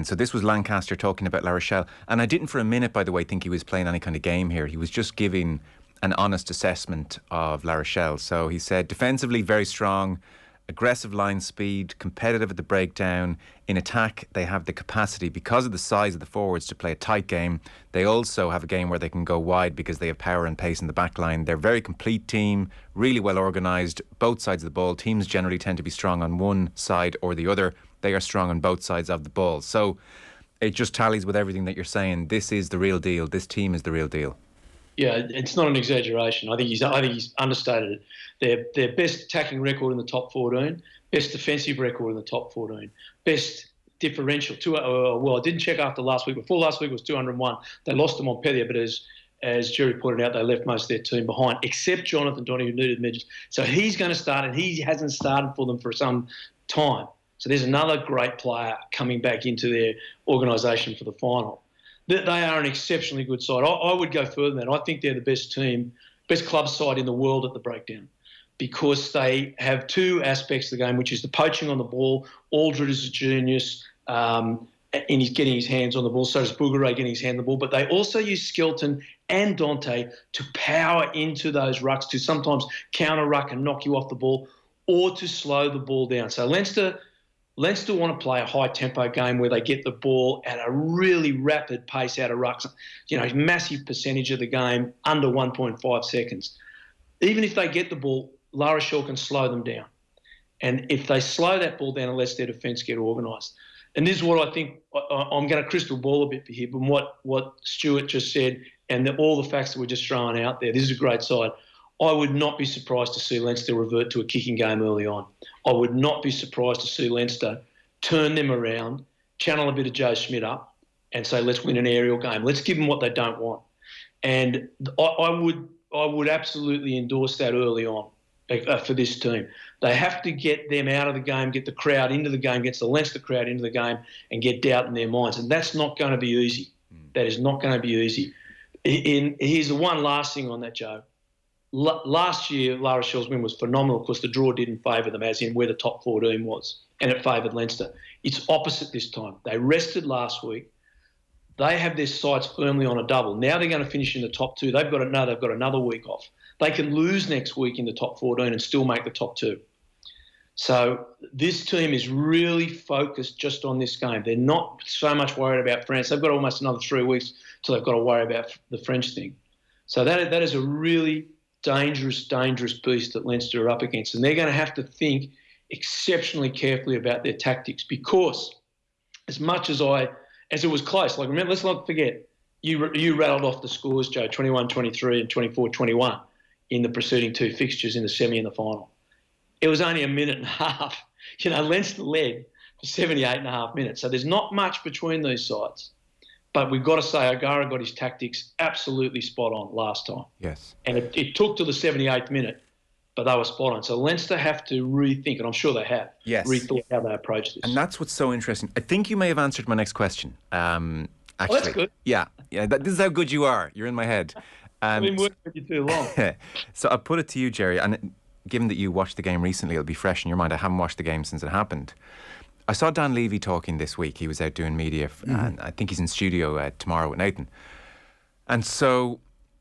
weekend. So this was Lancaster talking about La Rochelle. And I didn't for a minute, by the way, think he was playing any kind of game here. He was just giving an honest assessment of La Rochelle. So he said, defensively, very strong, aggressive line speed, competitive at the breakdown. In attack, they have the capacity, because of the size of the forwards, to play a tight game. They also have a game where they can go wide because they have power and pace in the back line. They're a very complete team, really well organised, both sides of the ball. Teams generally tend to be strong on one side or the other. They are strong on both sides of the ball. So it just tallies with everything that you're saying. This is the real deal. This team is the real deal. Yeah, it's not an exaggeration. I think he's understated it. Their best attacking record in the top 14, best defensive record in the top 14, best differential. Well, I didn't check after last week. Before last week was 201. They lost to Montpellier, but as Gerry pointed out, they left most of their team behind, except Jonathan Donny, who needed measures. So he's going to start, and he hasn't started for them for some time. So there's another great player coming back into their organisation for the final. They are an exceptionally good side. I would go further than that. I think they're the best team, best club side in the world at the breakdown, because they have two aspects of the game, which is the poaching on the ball. Aldred is a genius, and he's getting his hands on the ball. So does Bougueray getting his hand on the ball. But they also use Skelton and Dante to power into those rucks, to sometimes counter ruck and knock you off the ball, or to slow the ball down. So Leinster want to play a high-tempo game where they get the ball at a really rapid pace out of rucks. Massive percentage of the game under 1.5 seconds. Even if they get the ball, La Rochelle can slow them down. And if they slow that ball down, it lets their defence get organised. And this is what I think. I'm going to crystal ball a bit here, but what Stuart just said and all the facts that we're just throwing out there, this is a great side. I would not be surprised to see Leinster revert to a kicking game early on. I would not be surprised to see Leinster turn them around, channel a bit of Joe Schmidt up and say, let's win an aerial game. Let's give them what they don't want. And I would absolutely endorse that early on for this team. They have to get them out of the game, get the crowd into the game, get the Leinster crowd into the game and get doubt in their minds. And that's not going to be easy. That is not going to be easy. Here's the one last thing on that, Joe. Last year, La Rochelle's win was phenomenal because the draw didn't favour them, as in where the top 14 was, and it favoured Leinster. It's opposite this time. They rested last week. They have their sights firmly on a double. Now they're going to finish in the top two. They've got another week off. They can lose next week in the top 14 and still make the top two. So this team is really focused just on this game. They're not so much worried about France. They've got almost another 3 weeks till they've got to worry about the French thing. So that is a really dangerous beast that Leinster are up against. And they're going to have to think exceptionally carefully about their tactics, because as much as it was close, like, remember, let's not forget, you rattled off the scores, Joe, 21-23 and 24-21 in the preceding two fixtures in the semi and the final. It was only a minute and a half. Leinster led for 78 and a half minutes. So there's not much between these sides. But we've got to say O'Gara got his tactics absolutely spot on last time. Yes. And it took to the 78th minute, but they were spot on. So Leinster have to rethink, and I'm sure they have, rethought how they approach this. And that's what's so interesting. I think you may have answered my next question. Actually. Oh, that's good. Yeah. This is how good you are. You're in my head. I've been working with you too long. So I'll put it to you, Gerry, and given that you watched the game recently, it'll be fresh in your mind. I haven't watched the game since it happened. I saw Dan Levy talking this week. He was out doing media, and I think he's in studio tomorrow with Nathan. And so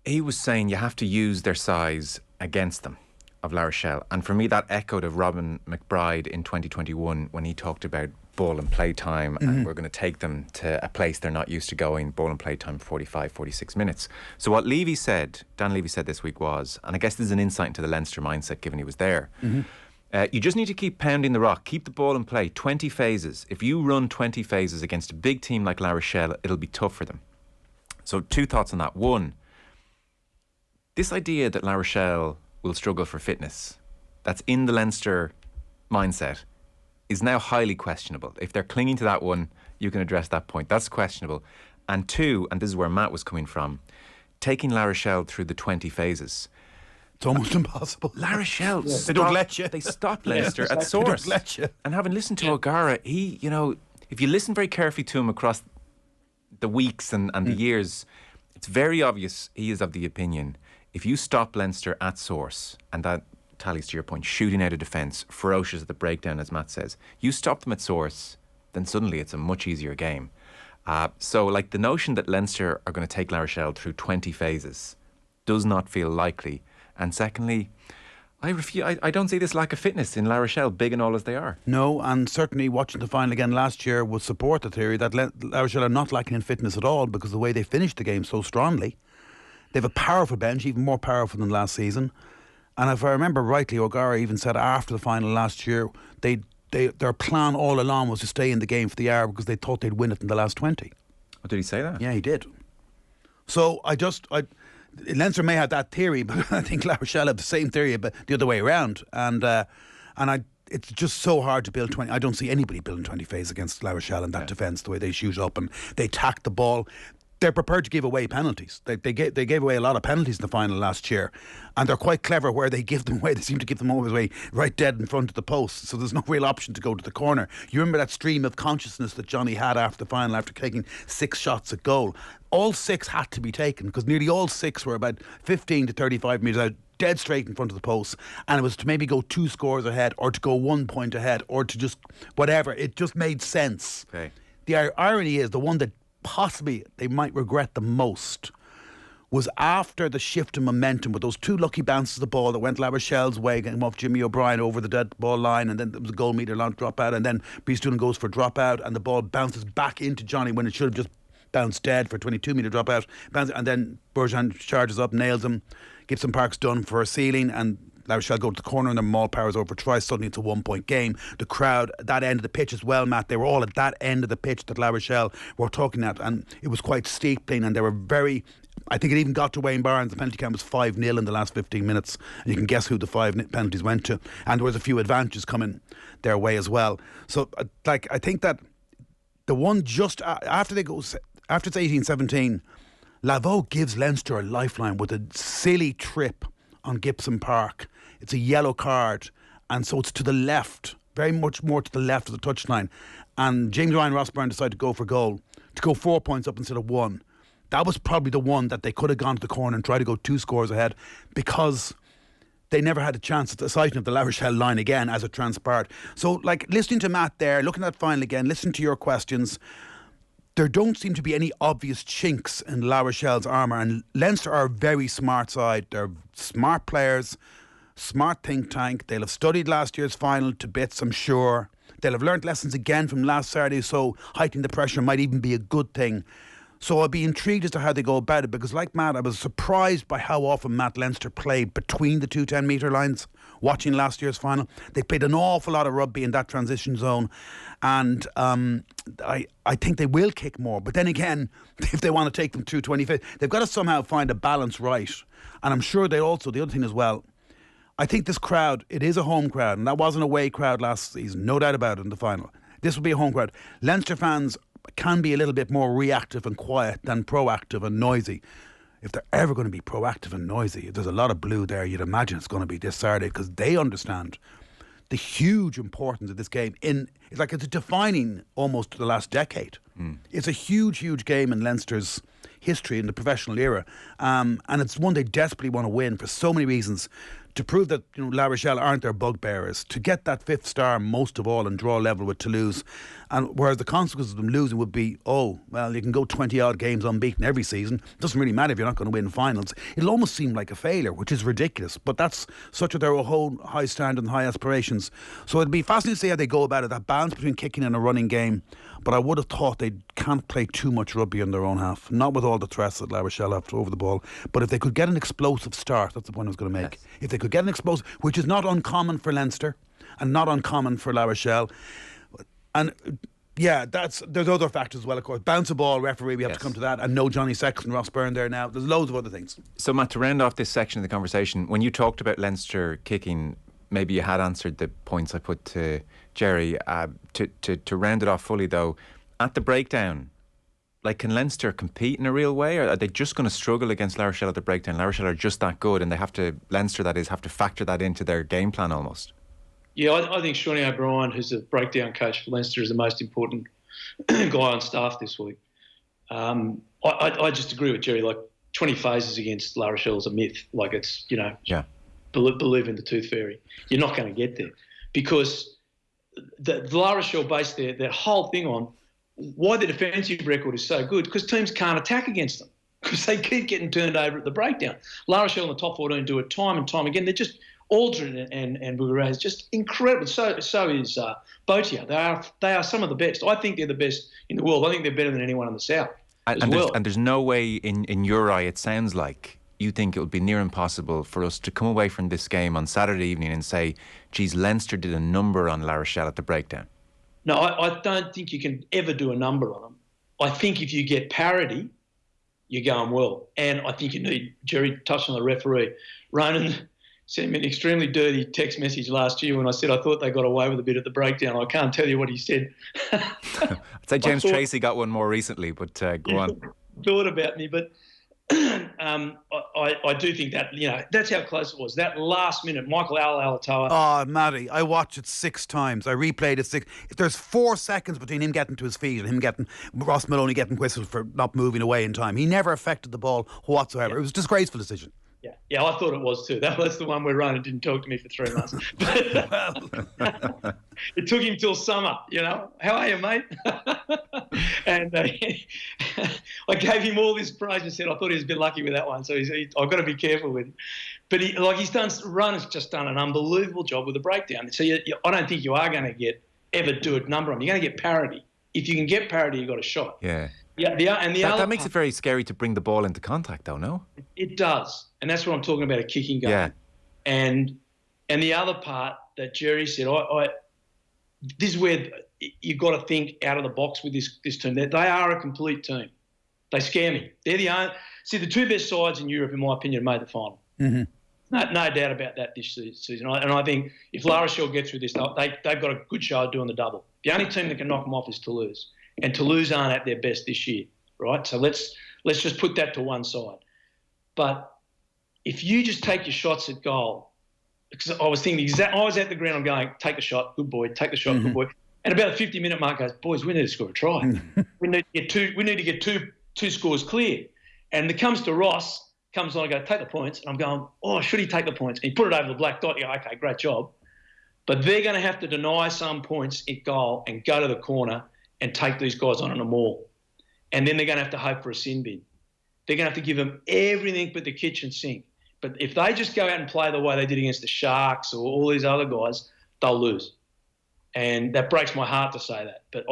he was saying you have to use their size against them, of La Rochelle. And for me, that echoed of Robin McBride in 2021 when he talked about ball and play time, and we're going to take them to a place they're not used to going, ball and play time, 45, 46 minutes. So what Dan Levy said this week was, and I guess this is an insight into the Leinster mindset given he was there, you just need to keep pounding the rock, keep the ball in play, 20 phases. If you run 20 phases against a big team like La Rochelle, it'll be tough for them. So 2 thoughts on that. One, this idea that La Rochelle will struggle for fitness, that's in the Leinster mindset, is now highly questionable. If they're clinging to that one, you can address that point. That's questionable. And 2, and this is where Matt was coming from, taking La Rochelle through the 20 phases. It's almost impossible. La Rochelle, they don't let you. They stopped Leinster at source. They don't let you. And having listened to O'Gara, he, if you listen very carefully to him across the weeks and the years, it's very obvious he is of the opinion, if you stop Leinster at source, and that tallies to your point, shooting out of defence, ferocious at the breakdown, as Matt says, you stop them at source, then suddenly it's a much easier game. So, like, the notion that Leinster are going to take La Rochelle through 20 phases does not feel likely. And secondly, I don't see this lack of fitness in La Rochelle, big and all as they are. No, and certainly watching the final again last year would support the theory that La Rochelle are not lacking in fitness at all, because the way they finished the game so strongly. They have a powerful bench, even more powerful than last season. And if I remember rightly, O'Gara even said after the final last year, their plan all along was to stay in the game for the hour because they thought they'd win it in the last 20. Oh, did he say that? Yeah, he did. So Leinster may have that theory, but I think La Rochelle have the same theory, but the other way around. It's just so hard to build 20. I don't see anybody building 20 phases against La Rochelle in that defence, the way they shoot up and they tack the ball. They're prepared to give away penalties. They gave away a lot of penalties in the final last year, and they're quite clever where they give them away. They seem to give them away right dead in front of the post, so there's no real option to go to the corner. You remember that stream of consciousness that Johnny had after the final, after taking 6 shots at goal. All 6 had to be taken, because nearly all 6 were about 15 to 35 metres out, dead straight in front of the post, and it was to maybe go 2 scores ahead, or to go 1 point ahead, or to just whatever. It just made sense. Okay. The irony is, the one that possibly they might regret the most was after the shift in momentum with those 2 lucky bounces of the ball that went La Rochelle's way, getting off Jimmy O'Brien over the dead ball line, and then there was a goal meter long drop out, and then Breeze Doolan goes for drop out, and the ball bounces back into Johnny when it should have just bounced dead for a 22 metre drop out, and then Bergeron charges up, nails him. Gibson Park's done for a ceiling, and La Rochelle go to the corner and their maul powers over try. Suddenly it's a 1 point game. The crowd at that end of the pitch as well, Matt, they were all at that end of the pitch that La Rochelle were talking at, and it was quite steepling, and they were very, I think it even got to Wayne Barnes. The penalty count was 5-0 in the last 15 minutes, and you can guess who the 5 penalties went to, and there was a few advantages coming their way as well. So I think that the one just after it's 18-17, Laveau gives Leinster a lifeline with a silly trip on Gibson Park. It's a yellow card, and so it's to the left, very much more to the left of the touchline. And James Ryan Rossburn decided to go for goal, to go 4 points up instead of 1. That was probably the one that they could have gone to the corner and tried to go 2 scores ahead, because they never had a chance at the sighting of the La Rochelle line again, as it transpired. So, like, listening to Matt there, looking at that final again, listening to your questions, there don't seem to be any obvious chinks in La Rochelle's armour, and Leinster are a very smart side. They're smart players, smart think tank. They'll have studied last year's final to bits, I'm sure. They'll have learnt lessons again from last Saturday, so heightening the pressure might even be a good thing. So I'll be intrigued as to how they go about it, because like Matt, I was surprised by how often Matt Leinster played between the 2 10-metre lines. Watching last year's final, they played an awful lot of rugby in that transition zone, and I think they will kick more. But then again, if they want to take them through 25, they've got to somehow find a balance right. And I'm sure they also, the other thing as well, I think this crowd, it is a home crowd, and that was an away crowd last season, no doubt about it, in the final. This will be a home crowd. Leinster fans can be a little bit more reactive and quiet than proactive and noisy. If they're ever going to be proactive and noisy, there's a lot of blue there. You'd imagine it's going to be this Saturday, because they understand the huge importance of this game. It's like it's defining almost the last decade. It's a huge, huge game in Leinster's history in the professional era, and it's one they desperately want to win for so many reasons. To prove that La Rochelle aren't their bugbearers, to get that 5th star most of all and draw level with Toulouse, and whereas the consequences of them losing would be, oh well, you can go 20 odd games unbeaten every season, it doesn't really matter if you're not going to win finals. It'll almost seem like a failure, which is ridiculous, but that's such a their whole high standard and high aspirations. So it'll be fascinating to see how they go about it, that balance between kicking and a running game. But I would have thought they can't play too much rugby in their own half, not with all the threats that La Rochelle have over the ball. But if they could get an explosive start, that's the point I was going to make. Yes. If they could get an explosive, which is not uncommon for Leinster and not uncommon for La Rochelle, and yeah, there's other factors as well, of course. Bounce a ball, referee, we have to come to that, and no Johnny Sexton, Ross Byrne there now. There's loads of other things. So Matt, to round off this section of the conversation, when you talked about Leinster kicking, maybe you had answered the points I put to Gerry. To round it off fully though, at the breakdown, like, can Leinster compete in a real way, or are they just going to struggle against La Rochelle at the breakdown? La Rochelle are just that good, and they have to, Leinster that is, have to factor that into their game plan almost. Yeah, I think Shawnee O'Brien, who's the breakdown coach for Leinster, is the most important guy on staff this week. I just agree with Gerry. Like, 20 phases against La Rochelle is a myth. Like, it's, believe in the tooth fairy. You're not going to get there, because La Rochelle based their whole thing on why the defensive record is so good, because teams can't attack against them because they keep getting turned over at the breakdown. La Rochelle in the top 14 do it time and time again. They're just Aldrin and Bouguereau is just incredible. So is Botia. They are some of the best. I think they're the best in the world. I think they're better than anyone in the South. And there's no way in your eye, it sounds like you think it would be near impossible for us to come away from this game on Saturday evening and say, geez, Leinster did a number on La Rochelle at the breakdown. No, I don't think you can ever do a number on them. I think if you get parity, you're going well. And I think you need, Gerry touched on the referee. Ronan sent me an extremely dirty text message last year when I said I thought they got away with a bit at the breakdown. I can't tell you what he said. I'd say James Tracy got one more recently, but go on. Thought about me, but I do think that, that's how close it was. That last minute, Michael Alatoa. Oh, Matty, I watched it 6 times. I replayed it 6. There's 4 seconds between him getting to his feet and him getting Ross Maloney getting whistled for not moving away in time. He never affected the ball whatsoever. It was a disgraceful decision. Yeah, I thought it was too. That's the one where Ronan didn't talk to me for 3 months. It took him till summer, How are you, mate? And I gave him all this praise and said I thought he was a bit lucky with that one. So I've got to be careful with him. But Ronan's just done an unbelievable job with the breakdown. So I don't think you are going to ever do a number on him. You're going to get parity. If you can get parity, you've got a shot. Yeah. Yeah, that makes it very scary to bring the ball into contact, though, no? It does. And that's what I'm talking about, a kicking game. Yeah. And the other part that Gerry said, this is where you've got to think out of the box with this team. They are a complete team. They scare me. They're the 2 best sides in Europe, in my opinion, made the final. Mm-hmm. No doubt about that this season. And I think if La Rochelle get through this, they've got a good show of doing the double. The only team that can knock them off is Toulouse. And Toulouse aren't at their best this year, right? So let's just put that to one side. But if you just take your shots at goal, because I was thinking I was at the ground, I'm going, take a shot, good boy, take the shot, good boy. And about the 50-minute mark goes, boys, we need to score a try. We need to get two scores clear. And it comes to Ross, comes on, I go, take the points. And I'm going, oh, should he take the points? And he put it over the black dot. You go, okay, great job. But they're going to have to deny some points at goal and go to the corner and take these guys on a maul. And then they're going to have to hope for a sin bin. They're going to have to give them everything but the kitchen sink. But if they just go out and play the way they did against the Sharks or all these other guys, they'll lose. And that breaks my heart to say that. But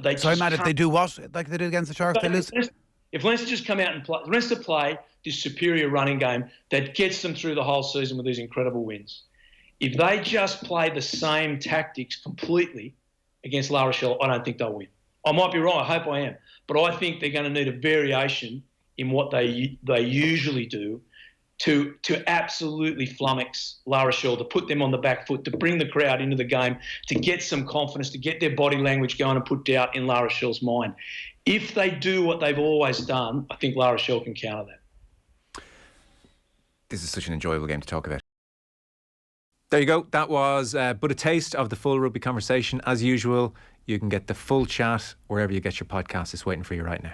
they just... Sorry, Matt, if they do what? Like they did against the Sharks, they lose? If Leinster just come out and play this superior running game that gets them through the whole season with these incredible wins, if they just play the same tactics completely against La Rochelle, I don't think they'll win. I might be wrong. I hope I am. But I think they're going to need a variation in what they usually do to absolutely flummox La Rochelle, to put them on the back foot, to bring the crowd into the game, to get some confidence, to get their body language going and put doubt in La Rochelle's mind. If they do what they've always done, I think La Rochelle can counter that. This is such an enjoyable game to talk about. There you go. That was but a taste of the full rugby conversation. As usual, you can get the full chat wherever you get your podcast. It's waiting for you right now.